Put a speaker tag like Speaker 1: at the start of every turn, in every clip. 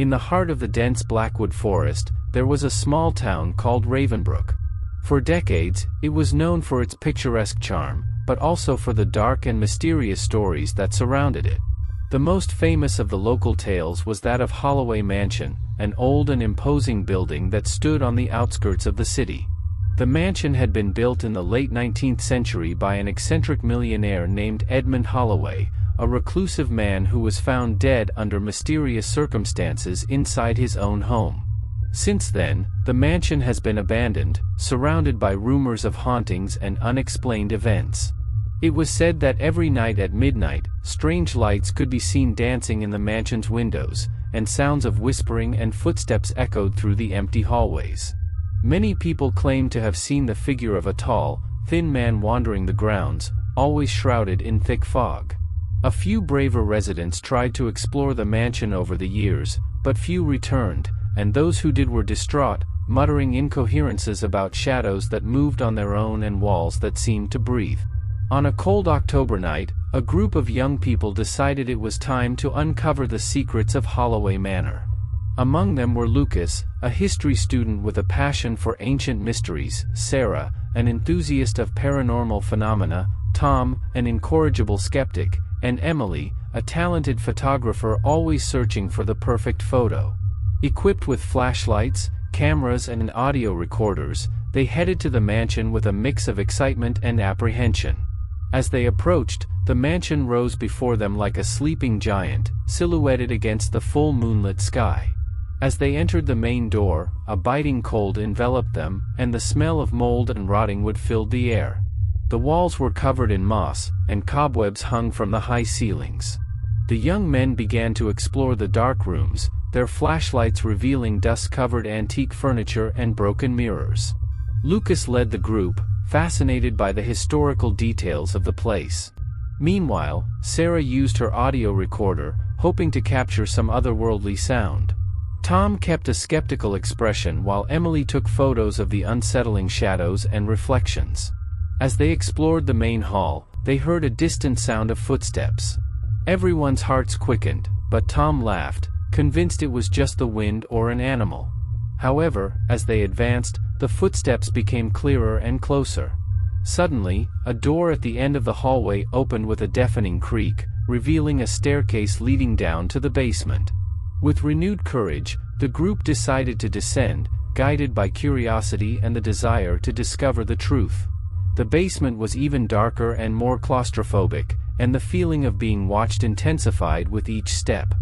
Speaker 1: In the heart of the dense Blackwood forest, there was a small town called Ravenbrook. For decades, it was known for its picturesque charm, but also for the dark and mysterious stories that surrounded it. The most famous of the local tales was that of Holloway Mansion, an old and imposing building that stood on the outskirts of the city. The mansion had been built in the late 19th century by an eccentric millionaire named Edmund Holloway, a reclusive man who was found dead under mysterious circumstances inside his own home. Since then, the mansion has been abandoned, surrounded by rumors of hauntings and unexplained events. It was said that every night at midnight, strange lights could be seen dancing in the mansion's windows, and sounds of whispering and footsteps echoed through the empty hallways. Many people claim to have seen the figure of a tall, thin man wandering the grounds, always shrouded in thick fog. A few braver residents tried to explore the mansion over the years, but few returned, and those who did were distraught, muttering incoherences about shadows that moved on their own and walls that seemed to breathe. On a cold October night, a group of young people decided it was time to uncover the secrets of Holloway Manor. Among them were Lucas, a history student with a passion for ancient mysteries, Sarah, an enthusiast of paranormal phenomena, Tom, an incorrigible skeptic, and Emily, a talented photographer always searching for the perfect photo. Equipped with flashlights, cameras and audio recorders, they headed to the mansion with a mix of excitement and apprehension. As they approached, the mansion rose before them like a sleeping giant, silhouetted against the full moonlit sky. As they entered the main door, a biting cold enveloped them, and the smell of mold and rotting wood filled the air. The walls were covered in moss, and cobwebs hung from the high ceilings. The young men began to explore the dark rooms, their flashlights revealing dust-covered antique furniture and broken mirrors. Lucas led the group, fascinated by the historical details of the place. Meanwhile, Sarah used her audio recorder, hoping to capture some otherworldly sound. Tom kept a skeptical expression while Emily took photos of the unsettling shadows and reflections. As they explored the main hall, they heard a distant sound of footsteps. Everyone's hearts quickened, but Tom laughed, convinced it was just the wind or an animal. However, as they advanced, the footsteps became clearer and closer. Suddenly, a door at the end of the hallway opened with a deafening creak, revealing a staircase leading down to the basement. With renewed courage, the group decided to descend, guided by curiosity and the desire to discover the truth. The basement was even darker and more claustrophobic, and the feeling of being watched intensified with each step.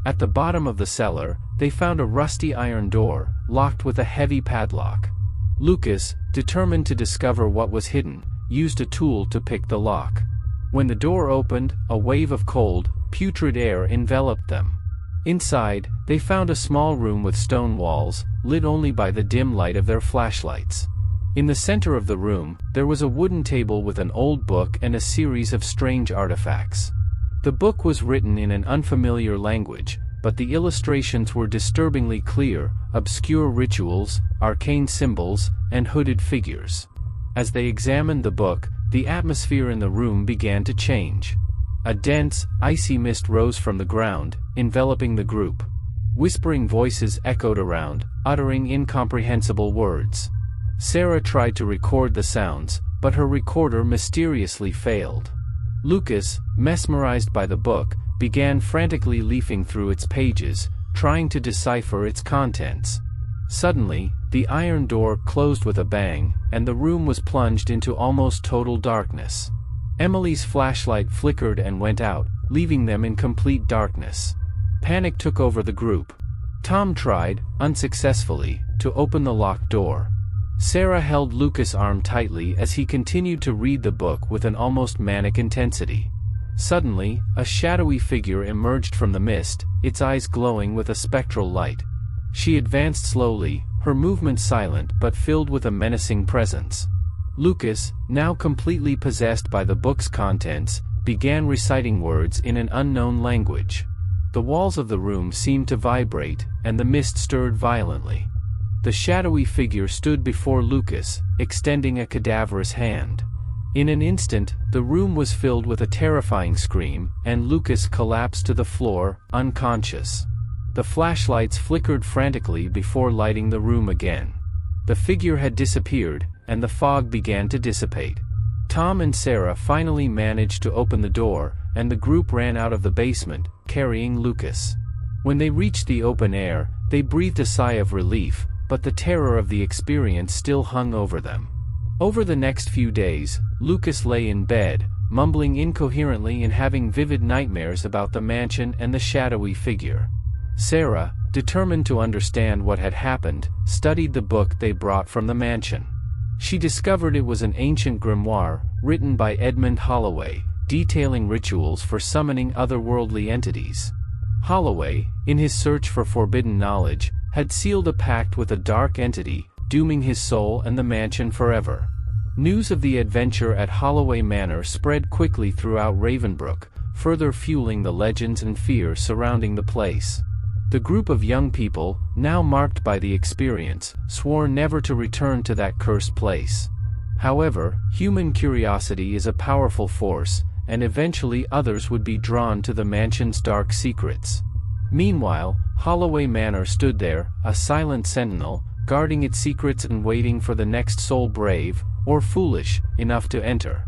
Speaker 1: At the bottom of the cellar, they found a rusty iron door, locked with a heavy padlock. Lucas, determined to discover what was hidden, used a tool to pick the lock. When the door opened, a wave of cold, putrid air enveloped them. Inside, they found a small room with stone walls, lit only by the dim light of their flashlights. In the center of the room, there was a wooden table with an old book and a series of strange artifacts. The book was written in an unfamiliar language, but the illustrations were disturbingly clear, obscure rituals, arcane symbols, and hooded figures. As they examined the book, the atmosphere in the room began to change. A dense, icy mist rose from the ground, enveloping the group. Whispering voices echoed around, uttering incomprehensible words. Sarah tried to record the sounds, but her recorder mysteriously failed. Lucas, mesmerized by the book, began frantically leafing through its pages, trying to decipher its contents. Suddenly, the iron door closed with a bang, and the room was plunged into almost total darkness. Emily's flashlight flickered and went out, leaving them in complete darkness. Panic took over the group. Tom tried, unsuccessfully, to open the locked door. Sarah held Lucas' arm tightly as he continued to read the book with an almost manic intensity. Suddenly, a shadowy figure emerged from the mist, its eyes glowing with a spectral light. She advanced slowly, her movements silent but filled with a menacing presence. Lucas, now completely possessed by the book's contents, began reciting words in an unknown language. The walls of the room seemed to vibrate, and the mist stirred violently. The shadowy figure stood before Lucas, extending a cadaverous hand. In an instant, the room was filled with a terrifying scream, and Lucas collapsed to the floor, unconscious. The flashlights flickered frantically before lighting the room again. The figure had disappeared, and the fog began to dissipate. Tom and Sarah finally managed to open the door, and the group ran out of the basement, carrying Lucas. When they reached the open air, they breathed a sigh of relief, but the terror of the experience still hung over them. Over the next few days, Lucas lay in bed, mumbling incoherently and having vivid nightmares about the mansion and the shadowy figure. Sarah, determined to understand what had happened, studied the book they brought from the mansion. She discovered it was an ancient grimoire, written by Edmund Holloway, detailing rituals for summoning otherworldly entities. Holloway, in his search for forbidden knowledge, had sealed a pact with a dark entity, dooming his soul and the mansion forever. News of the adventure at Holloway Manor spread quickly throughout Ravenbrook, further fueling the legends and fear surrounding the place. The group of young people, now marked by the experience, swore never to return to that cursed place. However, human curiosity is a powerful force, and eventually others would be drawn to the mansion's dark secrets. Meanwhile, Holloway Manor stood there, a silent sentinel, guarding its secrets and waiting for the next soul brave, or foolish, enough to enter.